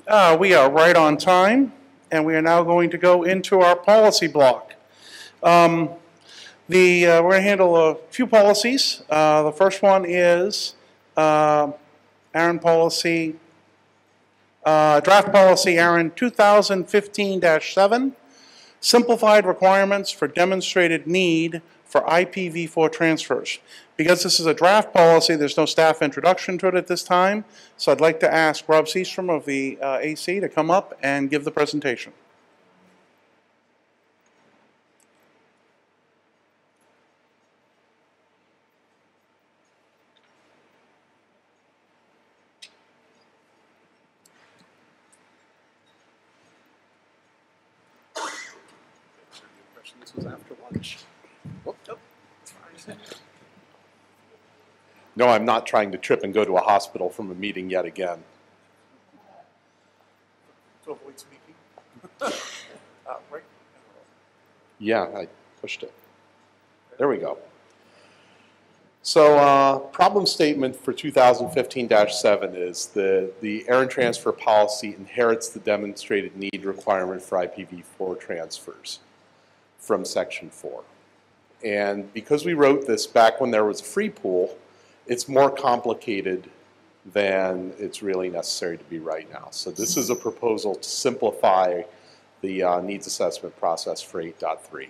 We are right on time, and we are now going to go into our policy block. We're going to handle a few policies. The first one is ARIN policy, draft policy ARIN-2015-7, simplified requirements for demonstrated need for IPv4 transfers. Because this is a draft policy, there's no staff introduction to it at this time, so I'd like to ask Rob Seastrom of the AC to come up and give the presentation. This was after lunch. Oh, nope. No, I'm not trying to trip and go to a hospital from a meeting yet again. To avoid speaking. Right. Yeah, I pushed it. There we go. So problem statement for 2015-7 is the ARIN transfer policy inherits the demonstrated need requirement for IPv4 transfers from Section 4. And because we wrote this back when there was a free pool, it's more complicated than it's really necessary to be right now. So this is a proposal to simplify the needs assessment process for 8.3.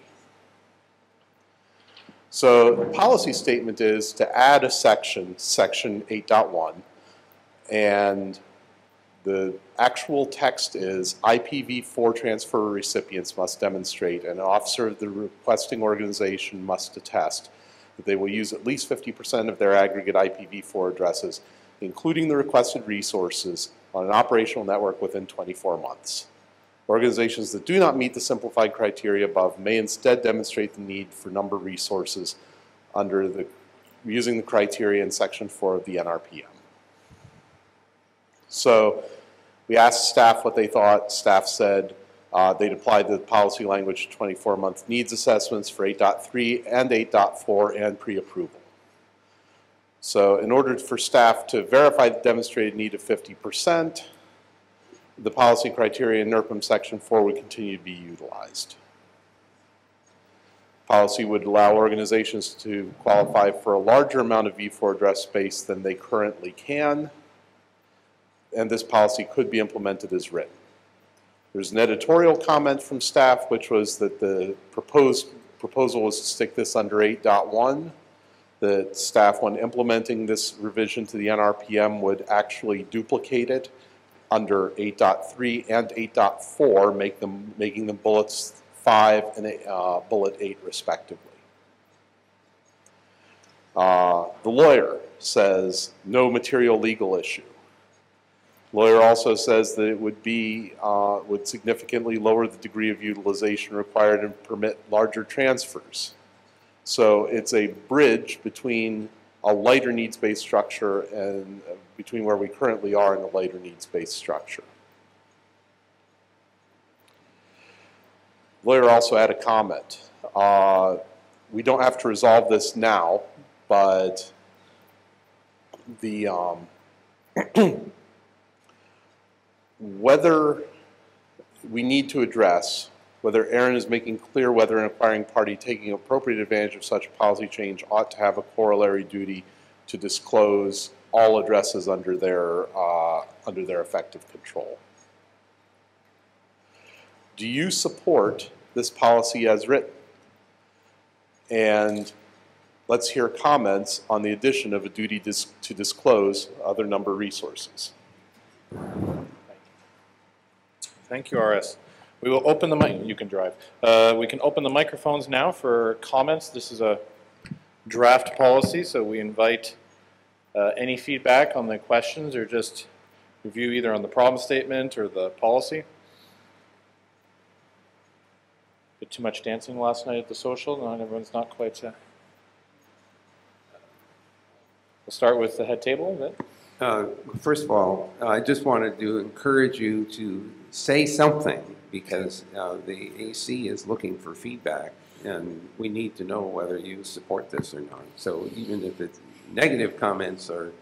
So the policy statement is to add a section, section 8.1, and the actual text is IPv4 transfer recipients must demonstrate, and an officer of the requesting organization must attest that they will use at least 50% of their aggregate IPv4 addresses, including the requested resources, on an operational network within 24 months. Organizations that do not meet the simplified criteria above may instead demonstrate the need for number resources using the criteria in Section 4 of the NRPM. So we asked staff what they thought. Staff said they'd apply the policy language to 24-month needs assessments for 8.3 and 8.4 and pre-approval. So in order for staff to verify the demonstrated need of 50%, the policy criteria in NRPM Section 4 would continue to be utilized. Policy would allow organizations to qualify for a larger amount of v4 address space than they currently can, and this policy could be implemented as written. There's an editorial comment from staff, which was that the proposal was to stick this under 8.1. That staff, when implementing this revision to the NRPM, would actually duplicate it under 8.3 and 8.4, making them bullets 5 and bullet 8 respectively. The lawyer says no material legal issue. Lawyer also says that it would significantly lower the degree of utilization required and permit larger transfers. So it's a bridge between a lighter needs-based structure and between where we currently are and a lighter needs-based structure. Lawyer also had a comment. We don't have to resolve this now, but the whether we need to address whether ARIN is making clear whether an acquiring party taking appropriate advantage of such a policy change ought to have a corollary duty to disclose all addresses under their effective control. Do you support this policy as written? And let's hear comments on the addition of a duty to disclose other number resources. Thank you, RS. We will open the mic. You can drive. We can open the microphones now for comments. This is a draft policy, so we invite any feedback on the questions or just review either on the problem statement or the policy. Bit too much dancing last night at the social. Not everyone's not quite. We'll start with the head table. First of all, I just wanted to encourage you to say something, because the AC is looking for feedback, and we need to know whether you support this or not. So even if it's negative comments are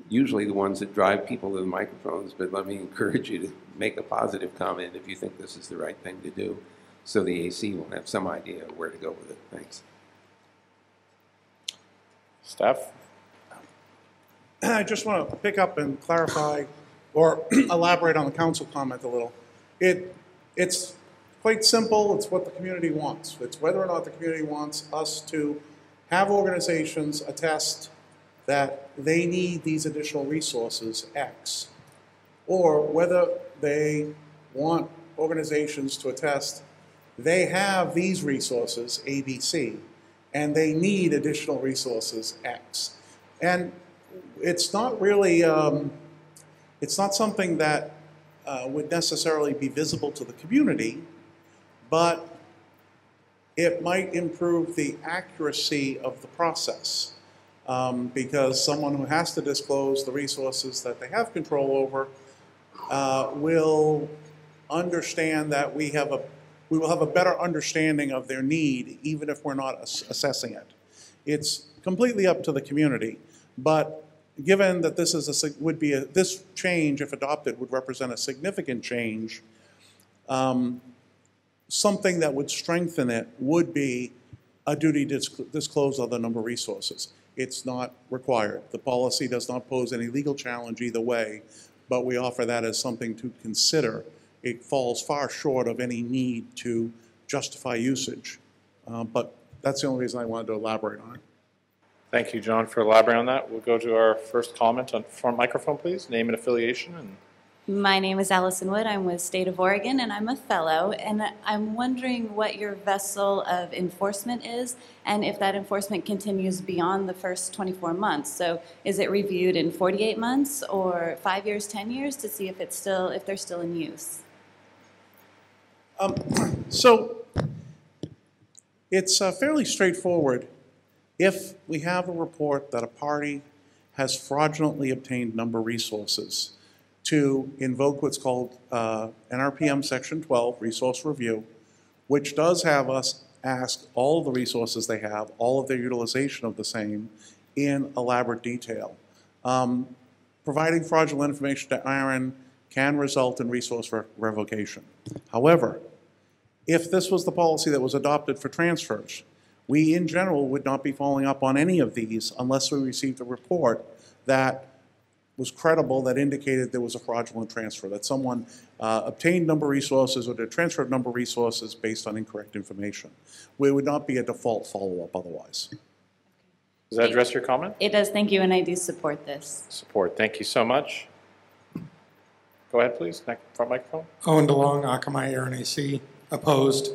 usually the ones that drive people to the microphones, but let me encourage you to make a positive comment if you think this is the right thing to do, so the AC will have some idea of where to go with it. Thanks. Staff? I just want to pick up and clarify or elaborate on the council comment a little. It's quite simple. It's what the community wants. It's whether or not the community wants us to have organizations attest that they need these additional resources, X, or whether they want organizations to attest they have these resources, A, B, C, and they need additional resources, X. And it's not really, it's not something that would necessarily be visible to the community, but it might improve the accuracy of the process. Because someone who has to disclose the resources that they have control over will understand that we will have a better understanding of their need, even if we're not assessing it. It's completely up to the community, but given that this is this change, if adopted, would represent a significant change, something that would strengthen it would be a duty to disclose other number of resources. It's not required. The policy does not pose any legal challenge either way, but we offer that as something to consider. It falls far short of any need to justify usage, but that's the only reason I wanted to elaborate on it. Thank you, John, for elaborating on that. We'll go to our first comment on front microphone, please. Name and affiliation. My name is Allison Wood. I'm with State of Oregon, and I'm a fellow. And I'm wondering what your vessel of enforcement is, and if that enforcement continues beyond the first 24 months. So, is it reviewed in 48 months, or 5 years, 10 years, to see if they're still in use? So, it's fairly straightforward. If we have a report that a party has fraudulently obtained number resources, to invoke what's called NRPM Section 12, Resource Review, which does have us ask all of the resources they have, all of their utilization of the same, in elaborate detail. Providing fraudulent information to ARIN can result in resource revocation. However, if this was the policy that was adopted for transfers, we in general would not be following up on any of these unless we received a report that was credible, that indicated there was a fraudulent transfer, that someone obtained number resources or did transfer of number resources based on incorrect information. We would not be a default follow-up otherwise. Does that address your comment? It does, thank you, and I do support this. Support. Thank you so much. Go ahead, please. Next, front microphone. Owen DeLong, Akamai RNAC, opposed.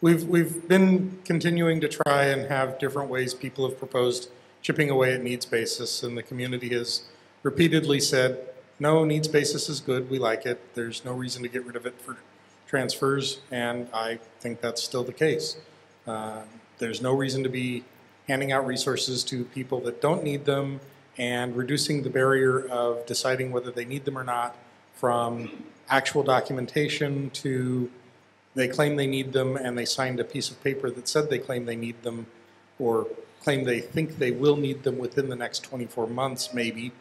We've been continuing to try and have different ways people have proposed chipping away at needs basis, and the community has repeatedly said, no, needs basis is good, we like it, there's no reason to get rid of it for transfers, and I think that's still the case. There's no reason to be handing out resources to people that don't need them and reducing the barrier of deciding whether they need them or not from actual documentation to they claim they need them and they signed a piece of paper that said they claim they need them, or claim they think they will need them within the next 24 months maybe,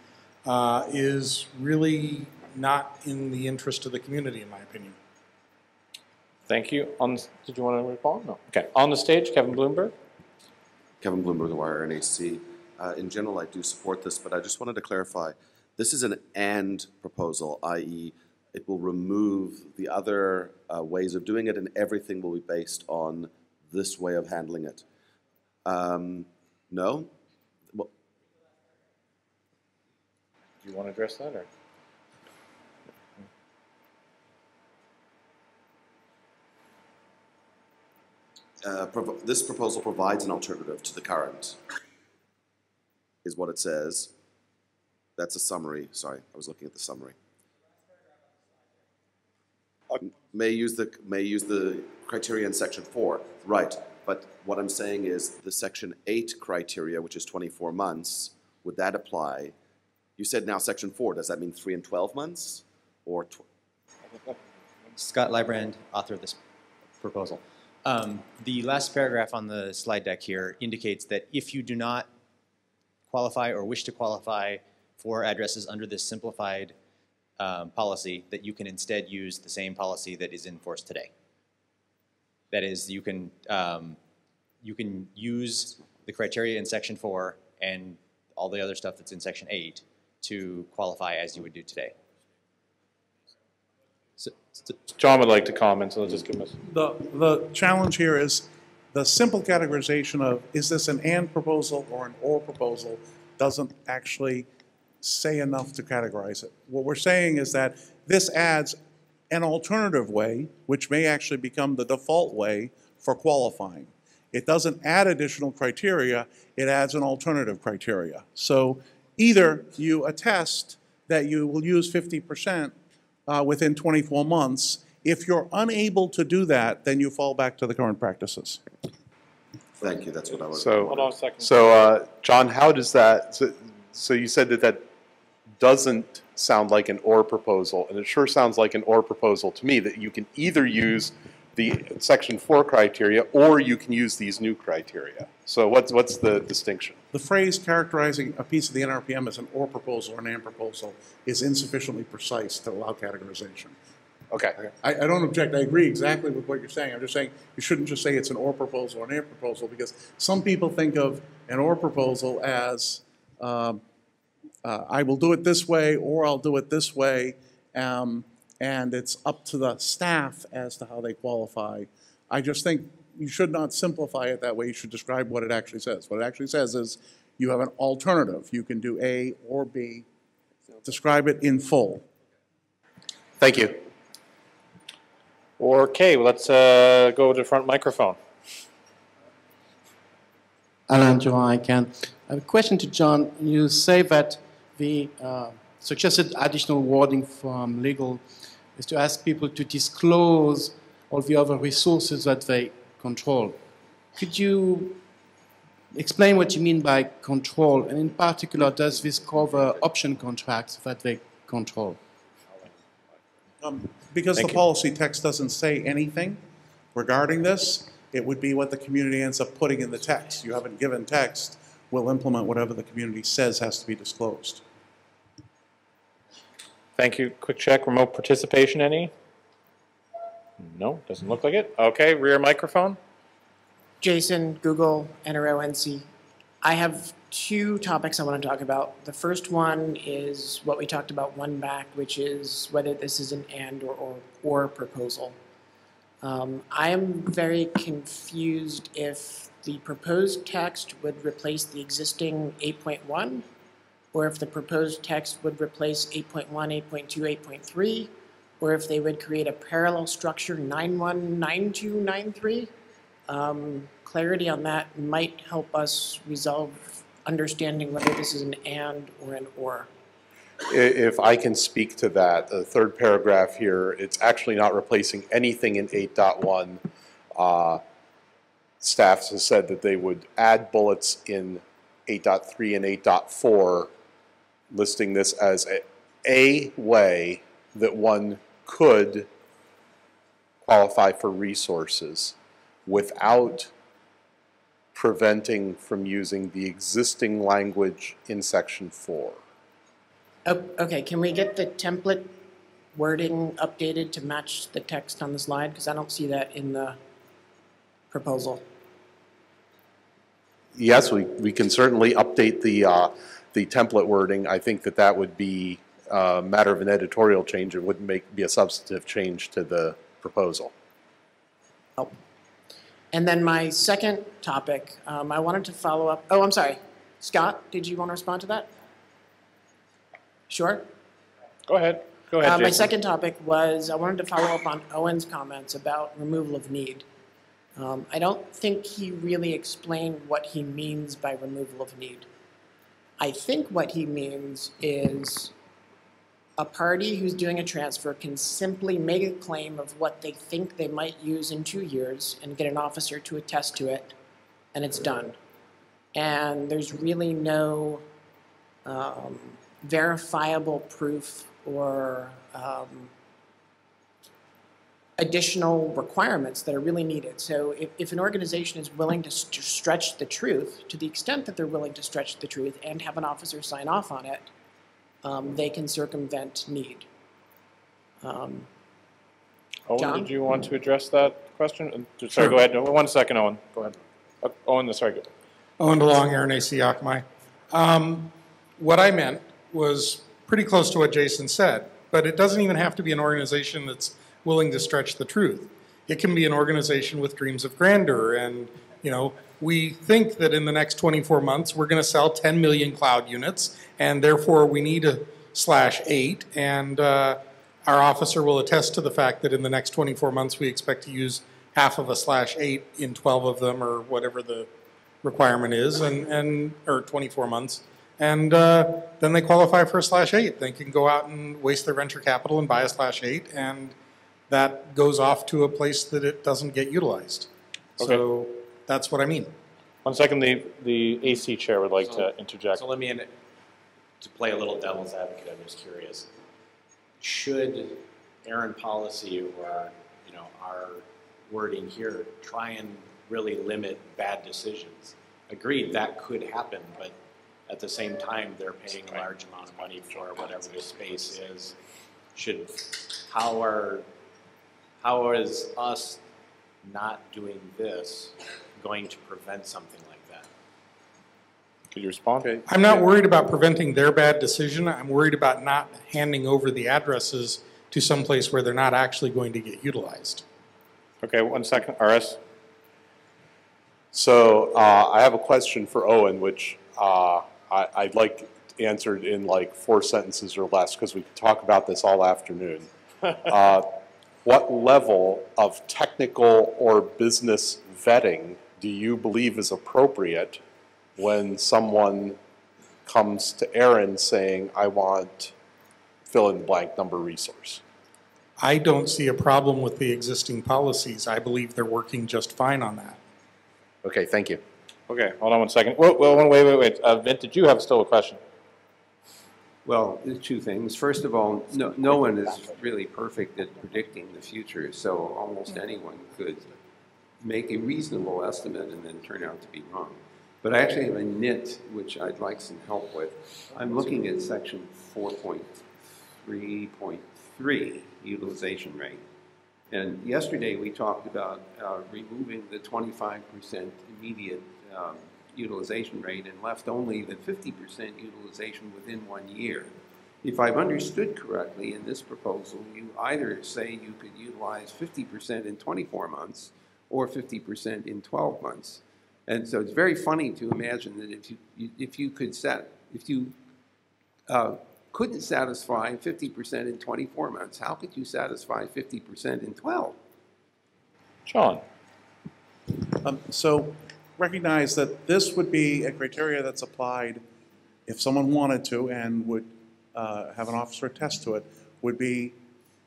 is really not in the interest of the community, in my opinion. Thank you. Did you want to respond? No. Okay. On the stage, Kevin Bloomberg. Kevin Bloomberg, the Wire NAC. In general, I do support this, but I just wanted to clarify. This is an and proposal, i.e., it will remove the other ways of doing it, and everything will be based on this way of handling it. No? Well, Do you want to address that, or? This proposal provides an alternative to the current, is what it says. That's a summary. Sorry, I was looking at the summary. May use the criteria in Section 4, right? But what I'm saying is the Section 8 criteria, which is 24 months, would that apply? You said now Section 4. Does that mean 3 and 12 months, or? Scott Librand, author of this proposal. The last paragraph on the slide deck here indicates that if you do not qualify or wish to qualify for addresses under this simplified policy, that you can instead use the same policy that is in force today. That is, you can use the criteria in Section 4 and all the other stuff that's in Section 8 to qualify as you would do today. So, John would like to comment, so let's just give us. The challenge here is the simple categorization of is this an and proposal or an or proposal doesn't actually say enough to categorize it. What we're saying is that this adds an alternative way, which may actually become the default way for qualifying. It doesn't add additional criteria, it adds an alternative criteria. So either you attest that you will use 50% within 24 months. If you're unable to do that, then you fall back to the current practices. Thank you, that's what I was. So, Hold on a second. So, John, how does that, so you said that that doesn't sound like an or proposal, and it sure sounds like an or proposal to me, that you can either use the Section 4 criteria or you can use these new criteria. So what's the distinction? The phrase characterizing a piece of the NRPM as an or proposal or an and proposal is insufficiently precise to allow categorization. Okay. I don't object. I agree exactly with what you're saying. I'm just saying you shouldn't just say it's an or proposal or an and proposal, because some people think of an or proposal as I will do it this way or I'll do it this way, and it's up to the staff as to how they qualify. I just think you should not simplify it that way. You should describe what it actually says. What it actually says is you have an alternative. You can do A or B. Describe it in full. Thank you. Okay, well, let's go to the front microphone. Alain Durand, I can. I have a question to John. You say that the suggested additional wording from legal is to ask people to disclose all the other resources that they control. Could you explain what you mean by control? And in particular, does this cover option contracts that they control? Because the policy text doesn't say anything regarding this, it would be what the community ends up putting in the text. You haven't given text, we'll implement whatever the community says has to be disclosed. Thank you. Quick check. Remote participation, any? No, doesn't look like it. Okay, rear microphone. Jason, Google, NRONC. I have two topics I want to talk about. The first one is what we talked about one back, which is whether this is an and or proposal. I am very confused if the proposed text would replace the existing 8.1, or if the proposed text would replace 8.1, 8.2, 8.3, or if they would create a parallel structure 9.1, 9.2, 9.3. Clarity on that might help us resolve understanding whether this is an and or an or. If I can speak to that, the third paragraph here, it's actually not replacing anything in 8.1. Staff has said that they would add bullets in 8.3 and 8.4, listing this as a way that one could qualify for resources without preventing from using the existing language in Section 4. Oh, okay, can we get the template wording updated to match the text on the slide? Because I don't see that in the proposal. Yes, we can certainly update the template wording. I think that that would be a matter of an editorial change. It wouldn't be a substantive change to the proposal. Oh. And then my second topic, I wanted to follow up. Oh, I'm sorry. Scott, did you want to respond to that? Sure. Go ahead. Go ahead, My Jason. second topic was I wanted to follow up on Owen's comments about removal of need. I don't think he really explained what he means by removal of need. I think what he means is a party who's doing a transfer can simply make a claim of what they think they might use in 2 years and get an officer to attest to it, and it's done. And there's really no verifiable proof or additional requirements that are really needed. So if an organization is willing to stretch the truth, to the extent that they're willing to stretch the truth and have an officer sign off on it, they can circumvent need. Owen, John? did you want to address that question? Sorry, go ahead. 1 second, Owen. Go ahead. Owen, sorry. Go. Owen DeLong, ARIN-2015-7 Akamai. What I meant was pretty close to what Jason said, but it doesn't even have to be an organization that's willing to stretch the truth. It can be an organization with dreams of grandeur, and we think that in the next 24 months we're going to sell 10 million cloud units, and therefore we need a /8, and our officer will attest to the fact that in the next 24 months we expect to use half of a /8 in 12 of them, or whatever the requirement is, or 24 months. And then they qualify for a /8. They can go out and waste their venture capital and buy a /8, and that goes off to a place that it doesn't get utilized. Okay. So that's what I mean. 1 second, the AC chair would like to interject. So let me, to play a little devil's advocate, I'm just curious. Should ARIN policy or our wording here try and really limit bad decisions? Agreed, that could happen, but at the same time, they're paying a large amount of money for whatever the space is. How is us not doing this going to prevent something like that? Could you respond? Okay. I'm not worried about preventing their bad decision. I'm worried about not handing over the addresses to some place where they're not actually going to get utilized. Okay, 1 second. RS? So I have a question for Owen, which I'd like answered in like 4 sentences or less, because we could talk about this all afternoon. What level of technical or business vetting do you believe is appropriate when someone comes to ARIN saying, I want fill in the blank number resource? I don't see a problem with the existing policies. I believe they're working just fine on that. Okay, thank you. Okay, hold on 1 second. Well, wait. Vint, did you have still a question? Well, there's 2 things. First of all, no one is really perfect at predicting the future, so almost anyone could make a reasonable estimate and then turn out to be wrong. But I actually have a nit which I'd like some help with. I'm looking at section 4.3.3, utilization rate. And yesterday we talked about removing the 25% immediate utilization rate and left only the 50% utilization within 1 year. If I've understood correctly, in this proposal, you either say you could utilize 50% in 24 months or 50% in 12 months. And so it's very funny to imagine that if you couldn't satisfy 50% in 24 months, how could you satisfy 50% in 12? John? So recognize that this would be a criteria that's applied if someone wanted to and would have an officer attest to it, would be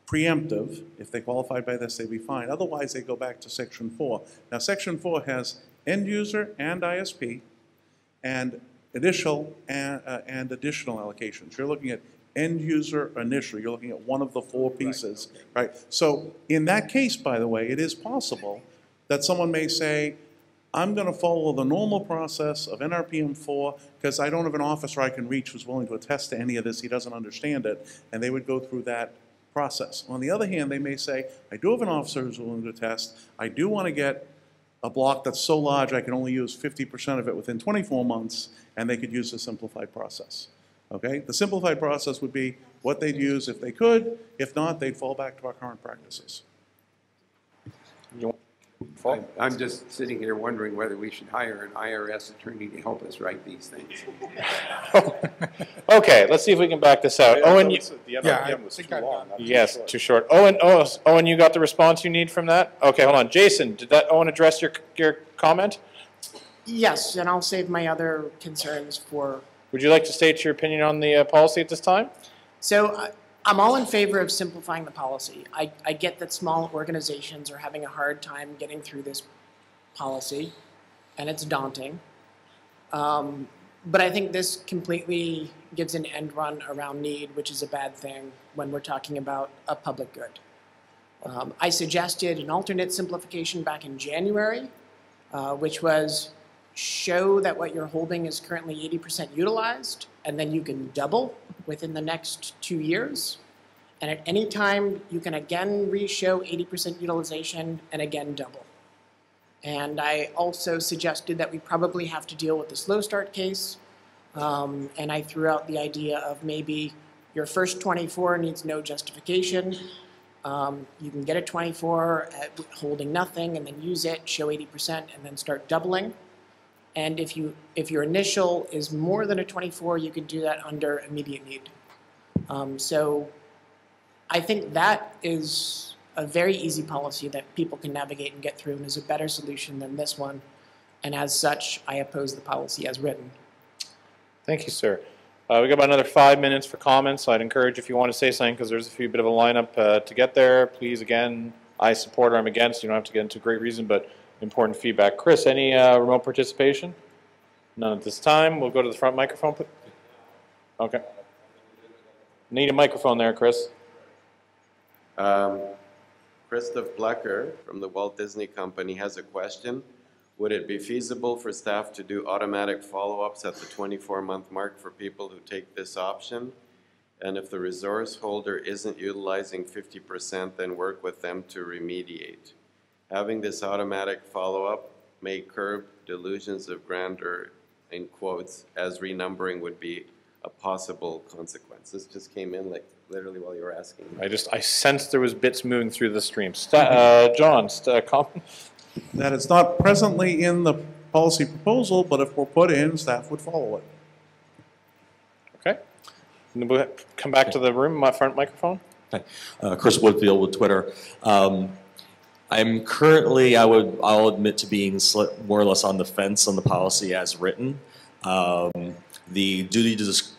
preemptive. If they qualified by this, they'd be fine. Otherwise, they go back to Section 4. Now, Section 4 has end user and ISP and additional allocations. You're looking at end user initial. You're looking at one of the 4 pieces, right? So in that case, by the way, it is possible that someone may say, I'm going to follow the normal process of NRPM 4 because I don't have an officer I can reach who's willing to attest to any of this. He doesn't understand it. And they would go through that process. On the other hand, they may say, I do have an officer who's willing to attest. I do want to get a block that's so large I can only use 50% of it within 24 months, and they could use the simplified process. Okay? The simplified process would be what they'd use if they could. If not, they'd fall back to our current practices. I'm just sitting here wondering whether we should hire an IRS attorney to help us write these things. Okay, let's see if we can back this out. Owen, the NRPM was too long. yes, too short. Owen, you got the response you need from that? Okay, hold on. Jason, did that Owen address your comment? Yes, and I'll save my other concerns for... Would you like to state your opinion on the policy at this time? So I'm all in favor of simplifying the policy. I get that small organizations are having a hard time getting through this policy, and it's daunting. But I think this completely gives an end run around need, which is a bad thing when we're talking about a public good. I suggested an alternate simplification back in January, which was show that what you're holding is currently 80% utilized, and then you can double within the next 2 years. And at any time, you can again re-show 80% utilization and again double. And I also suggested that we probably have to deal with the slow start case. And I threw out the idea of maybe your first 24 needs no justification. You can get a 24 at holding nothing and then use it, show 80%, and then start doubling. And if your initial is more than a 24, you can do that under immediate need. So I think that is a very easy policy that people can navigate and get through and is a better solution than this one. And as such, I oppose the policy as written. Thank you, sir. We got about another 5 minutes for comments, so I'd encourage if you want to say something, because there's a few bit of a lineup to get there. Please, again, I support or I'm against. You don't have to get into great reason, but important feedback. Chris, any remote participation? None at this time. We'll go to the front microphone. Okay. Need a microphone there, Chris. Christoph Blecker from the Walt Disney Company has a question. Would it be feasible for staff to do automatic follow-ups at the 24-month mark for people who take this option? And if the resource holder isn't utilizing 50%, then work with them to remediate. Having this automatic follow-up may curb delusions of grandeur, in quotes, as renumbering would be a possible consequence. This just came in like literally while you were asking. I sensed there was bits moving through the stream. John, comment? That it's not presently in the policy proposal, but if we're put in, staff would follow it. Okay. And we'll come back to the room, my front microphone. Hi. Chris Woodfield with Twitter. I'm currently, I'll admit to being more or less on the fence on the policy as written. The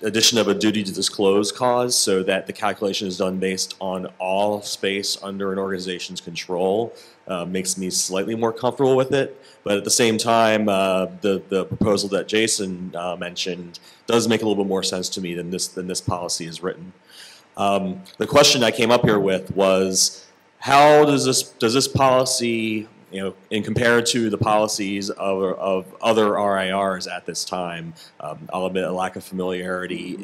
addition of a duty to disclose clause so that the calculation is done based on all space under an organization's control makes me slightly more comfortable with it. But at the same time, the proposal that Jason mentioned does make a little bit more sense to me than this policy is written. The question I came up here with was, how does this policy, in compared to the policies of other RIRs at this time, I'll admit a lack of familiarity.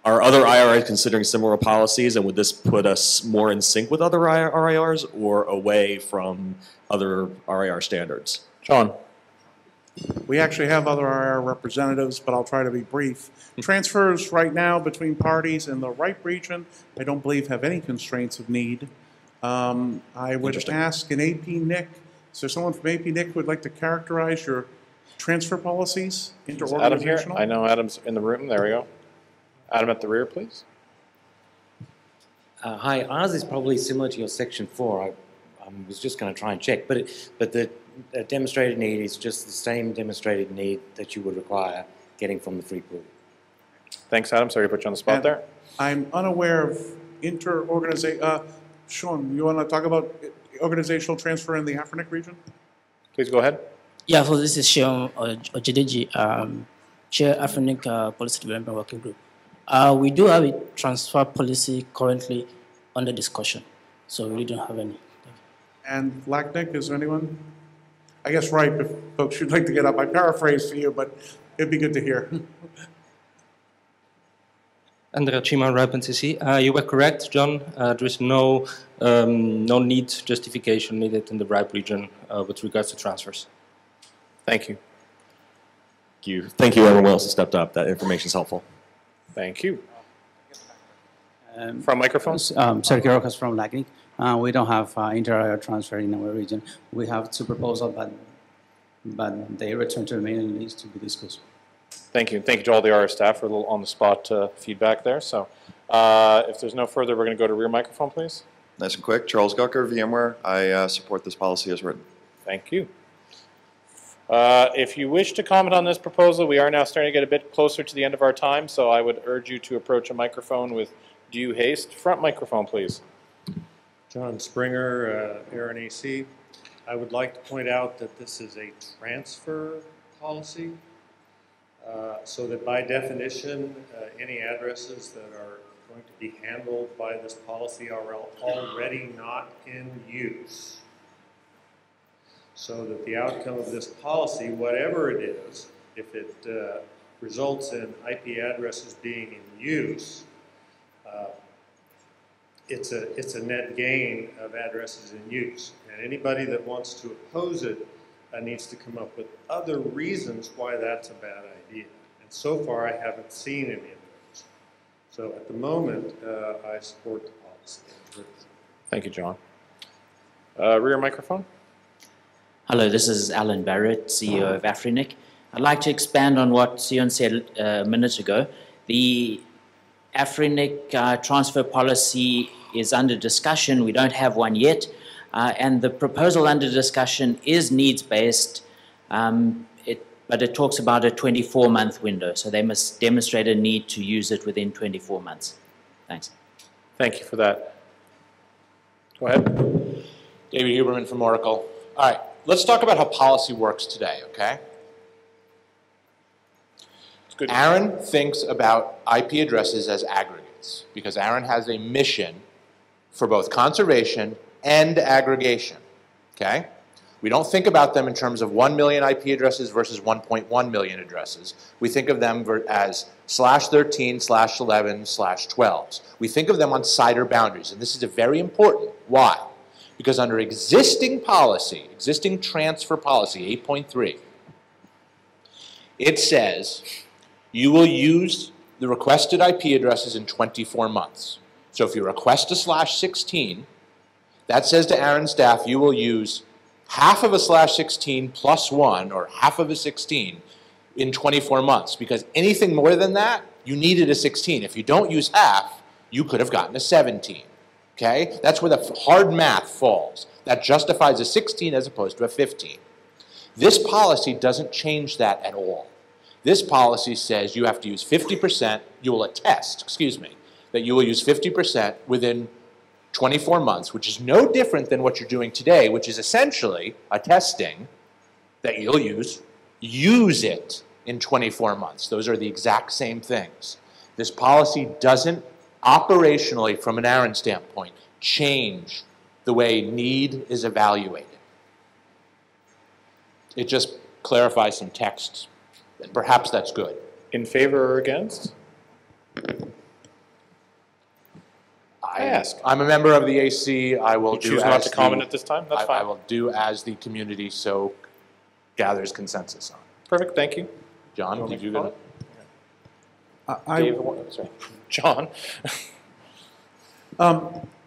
Are other RIRs considering similar policies, and would this put us more in sync with other RIRs or away from other RIR standards? John. We actually have other RIR representatives, but I'll try to be brief. Transfers right now between parties in the RIPE region, I don't believe have any constraints of need. I would ask an AP Nick, is there someone from AP Nick who would like to characterize your transfer policies, interorganizational? Adam here? I know Adam's in the room. There we go. Adam at the rear, please. Hi, ours is probably similar to your section 4. I was just going to try and check, but the demonstrated need is just the same demonstrated need that you would require getting from the free pool. Thanks, Adam. Sorry to put you on the spot there. I'm unaware of Sean, you want to talk about organizational transfer in the Afrinic region? Please go ahead. Yeah, so this is Sean Ojedeji, Chair Afrinic Policy Development Working Group. We do have a transfer policy currently under discussion, so we really don't have any. And LACNIC, is there anyone? I guess RIPE, if folks would like to get up. I paraphrased for you, but it'd be good to hear. Andrea Chima, RIPE NCC. You were correct, John. There is no need justification needed in the RIPE region with regards to transfers. Thank you. Thank you, everyone else who stepped up. That information is helpful. Thank you. From microphones? Sergio Rojas from LACNIC. We don't have inter-area transfer in our region. We have two proposals, but they return to the mailing list to be discussed. Thank you. Thank you to all the RS staff for a little on-the-spot feedback there. So if there's no further, we're going to go to rear microphone, please. Nice and quick. Charles Gucker, VMware. I support this policy as written. Thank you. If you wish to comment on this proposal, we are now starting to get a bit closer to the end of our time, so I would urge you to approach a microphone with due haste. Front microphone, please. John Springer, ARIN-AC. I would like to point out that this is a transfer policy, so that by definition, any addresses that are going to be handled by this policy are already not in use. So that the outcome of this policy, whatever it is, if it results in IP addresses being in use, it's a net gain of addresses in use. And anybody that wants to oppose it needs to come up with other reasons why that's a bad idea. And so far, I haven't seen any of those. So at the moment, I support the policy. Thank you, John. Rear microphone. Hello, this is Alan Barrett, CEO of Afrinic. I'd like to expand on what Sion said a minute ago. The Afrinic transfer policy is under discussion. We don't have one yet. And the proposal under discussion is needs-based, but it talks about a 24-month window. So they must demonstrate a need to use it within 24 months. Thanks. Thank you for that. Go ahead. David Huberman from Oracle. All right, let's talk about how policy works today, okay? Good. ARIN thinks about IP addresses as aggregates because ARIN has a mission for both conservation and aggregation, okay? We don't think about them in terms of 1 million IP addresses versus 1.1 million addresses. We think of them as /13/11/12s. We think of them on CIDR boundaries, and this is very important. Why? Because under existing policy, existing transfer policy, 8.3, it says you will use the requested IP addresses in 24 months. So if you request a /16, that says to ARIN staff you will use half of a /16 plus 1, or half of a 16, in 24 months. Because anything more than that, you needed a 16. If you don't use half, you could have gotten a 17. Okay? That's where the hard math falls. That justifies a 16 as opposed to a 15. This policy doesn't change that at all. This policy says you have to use 50%, you will attest, excuse me, that you will use 50% within 24 months, which is no different than what you're doing today, which is essentially attesting that you'll use it in 24 months. Those are the exact same things. This policy doesn't operationally, from an ARIN standpoint, change the way need is evaluated. It just clarifies some texts, and perhaps that's good. In favor or against? I'm a member of the AC. I will choose not to comment at this time? That's fine. I will do as the community so gathers consensus on. Perfect, thank you. John, did you go? Sorry. John.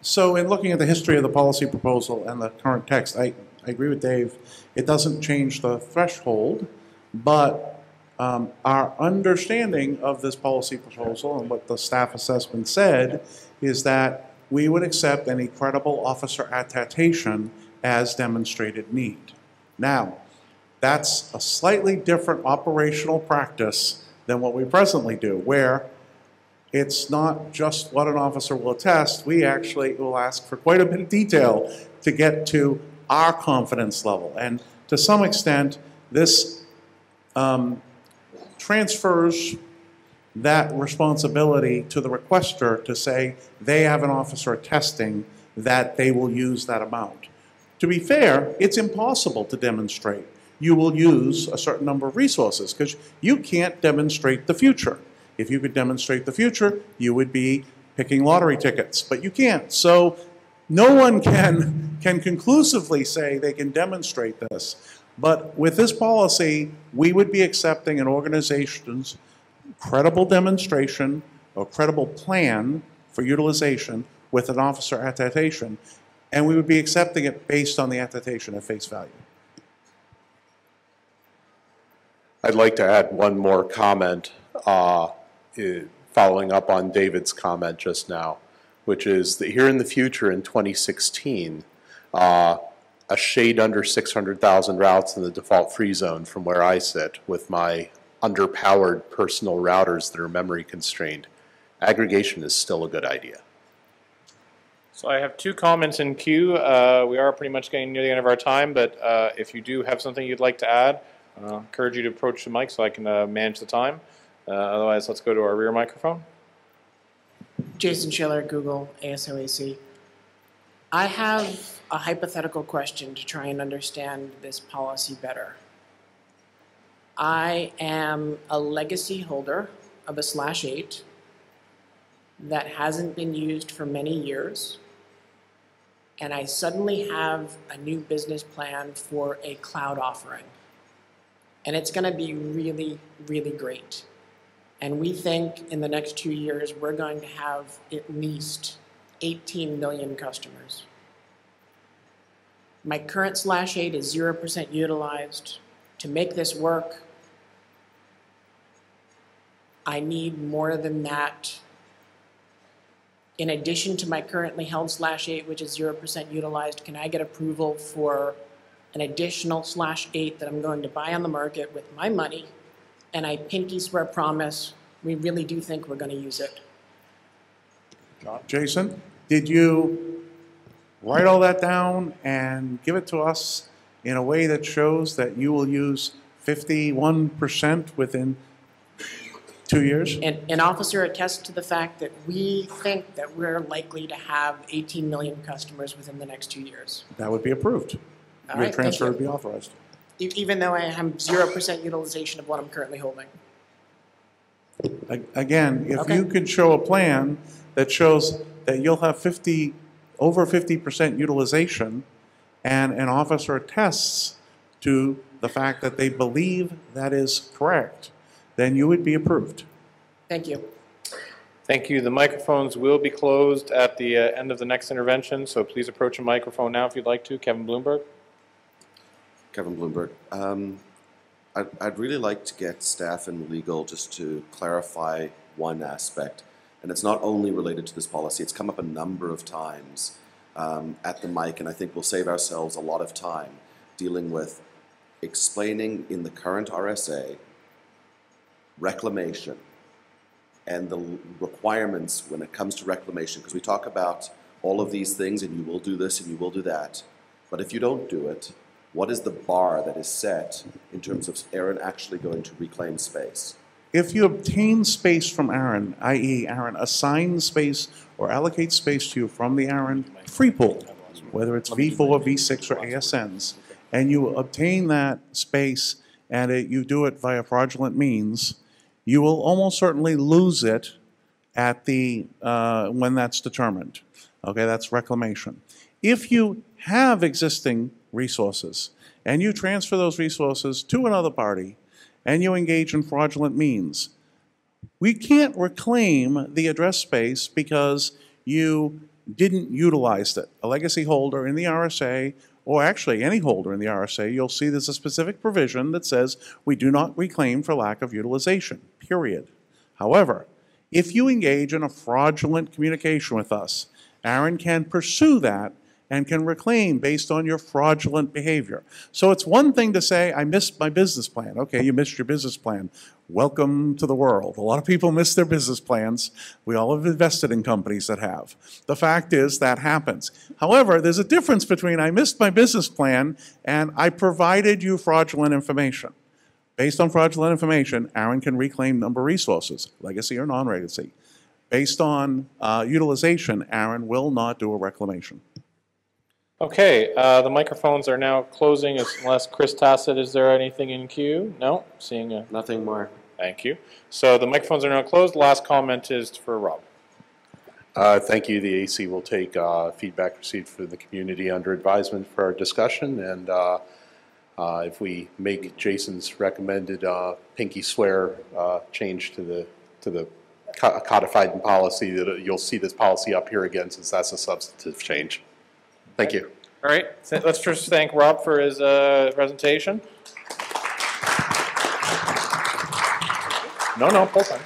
So in looking at the history of the policy proposal and the current text, I agree with Dave. It doesn't change the threshold, but our understanding of this policy proposal and what the staff assessment said is that we would accept any credible officer attestation as demonstrated need. Now, that's a slightly different operational practice than what we presently do, where it's not just what an officer will attest. We actually will ask for quite a bit of detail to get to our confidence level. And to some extent, this transfers that responsibility to the requester to say they have an officer attesting that they will use that amount. To be fair, it's impossible to demonstrate you will use a certain number of resources because you can't demonstrate the future. If you could demonstrate the future, you would be picking lottery tickets, but you can't. So no one can conclusively say they can demonstrate this. But with this policy, we would be accepting an organization's credible demonstration or credible plan for utilization with an officer attestation, and we would be accepting it based on the attestation at face value. I'd like to add one more comment following up on David's comment just now, which is that here in the future in 2016, a shade under 600,000 routes in the default free zone from where I sit with my underpowered personal routers that are memory constrained, aggregation is still a good idea. So I have two comments in queue. We are pretty much getting near the end of our time, but if you do have something you'd like to add, I encourage you to approach the mic so I can manage the time. Otherwise, let's go to our rear microphone. Jason Schiller, Google, ASOAC. I have a hypothetical question to try and understand this policy better. I am a legacy holder of a /8 that hasn't been used for many years, and I suddenly have a new business plan for a cloud offering. And it's going to be really, really great. And we think in the next 2 years, we're going to have at least 18 million customers. My current /8 is 0% utilized. To make this work, I need more than that. In addition to my currently held /8, which is 0% utilized, can I get approval for an additional /8 that I'm going to buy on the market with my money, and I pinky swear promise we really do think we're going to use it? Jason, did you write all that down and give it to us in a way that shows that you will use 51% within 2 years? And an officer attests to the fact that we think that we're likely to have 18 million customers within the next 2 years. That would be approved. All Your right, transfer thank would be you. authorized. Even though I have 0% utilization of what I'm currently holding. Again, if Okay. you could show a plan that shows that you'll have over 50% utilization, and an officer attests to the fact that they believe that is correct, then you would be approved. Thank you. Thank you. The microphones will be closed at the end of the next intervention, so please approach a microphone now if you'd like to. Kevin Bloomberg. Kevin Bloomberg. I'd really like to get staff and legal just to clarify one aspect. And it's not only related to this policy, it's come up a number of times at the mic, and I think we'll save ourselves a lot of time dealing with explaining in the current RSA reclamation and the requirements when it comes to reclamation, because we talk about all of these things and you will do this and you will do that, but if you don't do it, what is the bar that is set in terms of ARIN actually going to reclaim space? If you obtain space from ARIN, i.e. ARIN assigns space or allocates space to you from the ARIN free pool, whether it's V4, V6, or ASNs, and you obtain that space and you do it via fraudulent means, you will almost certainly lose it at the when that's determined. Okay, that's reclamation. If you have existing resources and you transfer those resources to another party and you engage in fraudulent means, we can't reclaim the address space because you didn't utilize it. A legacy holder in the RSA, or actually any holder in the RSA, you'll see there's a specific provision that says we do not reclaim for lack of utilization, period. However, if you engage in a fraudulent communication with us, ARIN can pursue that and can reclaim based on your fraudulent behavior. So it's one thing to say, I missed my business plan. Okay, you missed your business plan. Welcome to the world. A lot of people miss their business plans. We all have invested in companies that have. The fact is that happens. However, there's a difference between I missed my business plan and I provided you fraudulent information. Based on fraudulent information, ARIN can reclaim number of resources, legacy or non-legacy. Based on utilization, ARIN will not do a reclamation. Okay, the microphones are now closing unless Chris Tassett, is there anything in queue? No? Seeing nothing more. Thank you. So the microphones are now closed. Last comment is for Rob. Thank you. The AC will take feedback received from the community under advisement for our discussion, and if we make Jason's recommended pinky swear change to the codified policy, that you'll see this policy up here again, since that's a substantive change. Thank you. All right, let's just thank Rob for his presentation. No, poll time.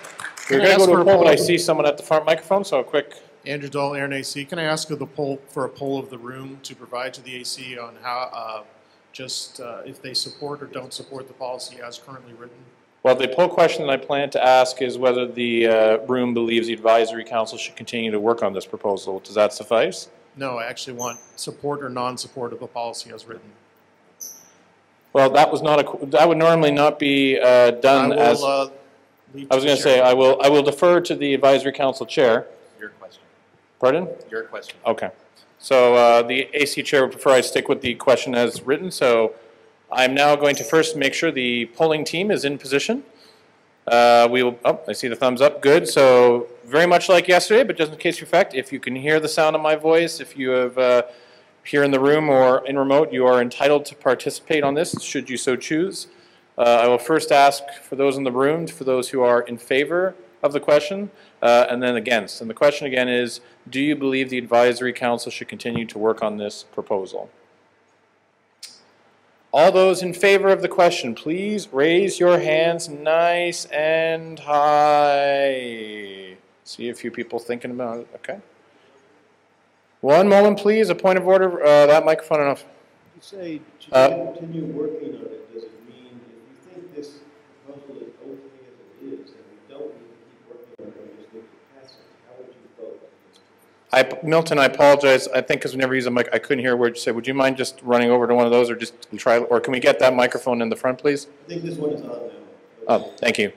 We're going to go to a poll, but I see someone at the front microphone, so a quick. Andrew Dahl, ARIN-AC. Can I ask for a poll of the room to provide to the AC on how, if they support or don't support the policy as currently written? Well, the poll question that I plan to ask is whether the room believes the advisory council should continue to work on this proposal. Does that suffice? No, I actually want support or non-support of the policy as written. Well, that was not that would normally not be done as. I was going to say I will defer to the advisory council chair. Your question. Pardon? Your question. Okay. So the AC chair would prefer I stick with the question as written. So I'm now going to first make sure the polling team is in position. We will, oh, I see the thumbs up. Good. So very much like yesterday, but just in case for fact, if you can hear the sound of my voice, if you have here in the room or in remote, you are entitled to participate on this, should you so choose. I will first ask for those in the room, for those who are in favor of the question, and then against. And the question again is, do you believe the Advisory Council should continue to work on this proposal? All those in favor of the question, please raise your hands nice and high. See a few people thinking about it. Okay. One moment, please. A point of order. That microphone enough. You say continue working on it. Does it mean if you think this proposal is okay as it is, and we don't need to keep working on it, we just need to pass it? How would you vote? Milton, I apologize. I think because we never use a mic, I couldn't hear a word you said. Would you mind just running over to one of those, or just try, or can we get that microphone in the front, please? I think this one is on now. Oh, thank you.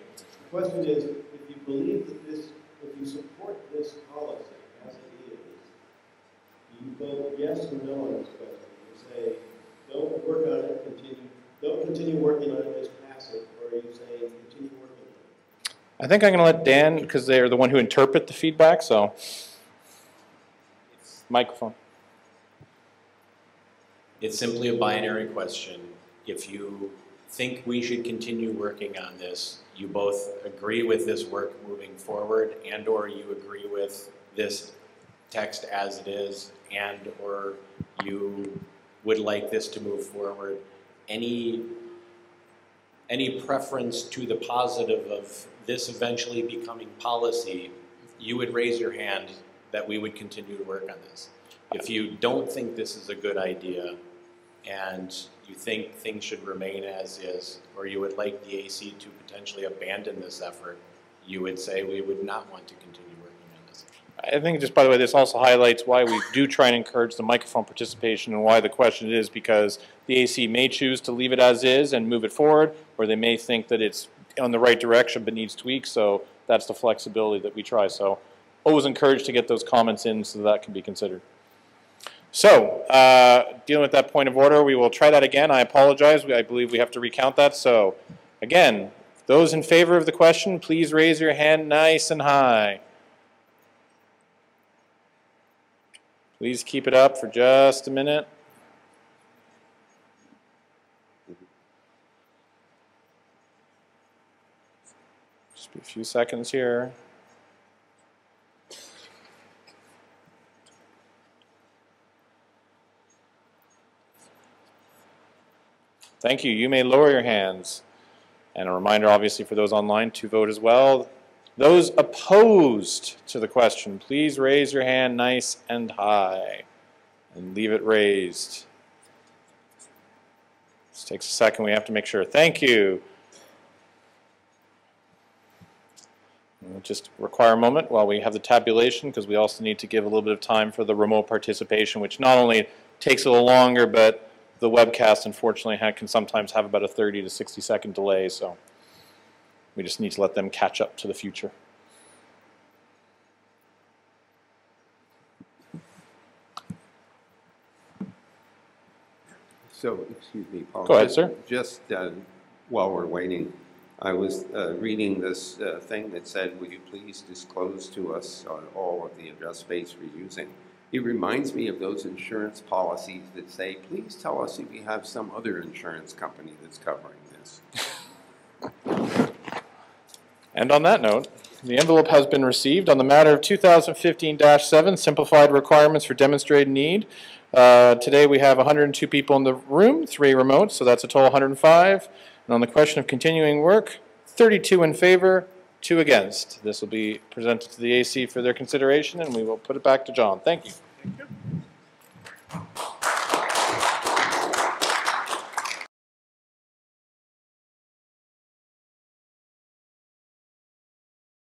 The question is, if you believe that if you support this policy as it is, do you vote yes or no on this question? You say, don't work on it, don't continue working on it, just pass it, or are you saying continue working on it? I think I'm going to let Dan, because they're the one who interpret the feedback, so. Microphone. It's simply a binary question. If you think we should continue working on this, you both agree with this work moving forward, and or you agree with this text as it is, and or you would like this to move forward. Any preference to the positive of this eventually becoming policy, you would raise your hand that we would continue to work on this. If you don't think this is a good idea and you think things should remain as is, or you would like the AC to potentially abandon this effort, you would say we would not want to continue working on this. I think just by the way, this also highlights why we do try and encourage the microphone participation, and why the question is because the AC may choose to leave it as is and move it forward, or they may think that it's on the right direction but needs tweaks, so that's the flexibility that we try. So always encouraged to get those comments in so that can be considered. So, dealing with that point of order, we will try that again. I apologize. I believe we have to recount that. So, again, those in favor of the question, please raise your hand nice and high. Please keep it up for just a minute. Just a few seconds here. Thank you. You may lower your hands. And a reminder, obviously, for those online to vote as well. Those opposed to the question, please raise your hand nice and high and leave it raised. This takes a second. We have to make sure. Thank you. We'll just require a moment while we have the tabulation, because we also need to give a little bit of time for the remote participation, which not only takes a little longer, but the webcast, unfortunately, can sometimes have about a 30 to 60 second delay, so we just need to let them catch up to the future. So, excuse me, Paul. Go ahead, sir. Just while we're waiting, I was reading this thing that said, would you please disclose to us all of the address space we're using? It reminds me of those insurance policies that say, please tell us if you have some other insurance company that's covering this. And on that note, the envelope has been received on the matter of 2015-7, Simplified Requirements for Demonstrated Need. Today we have 102 people in the room, 3 remote, so that's a total of 105. And on the question of continuing work, 32 in favor, 2 against. This will be presented to the AC for their consideration, and we will put it back to John. Thank you. Thank you.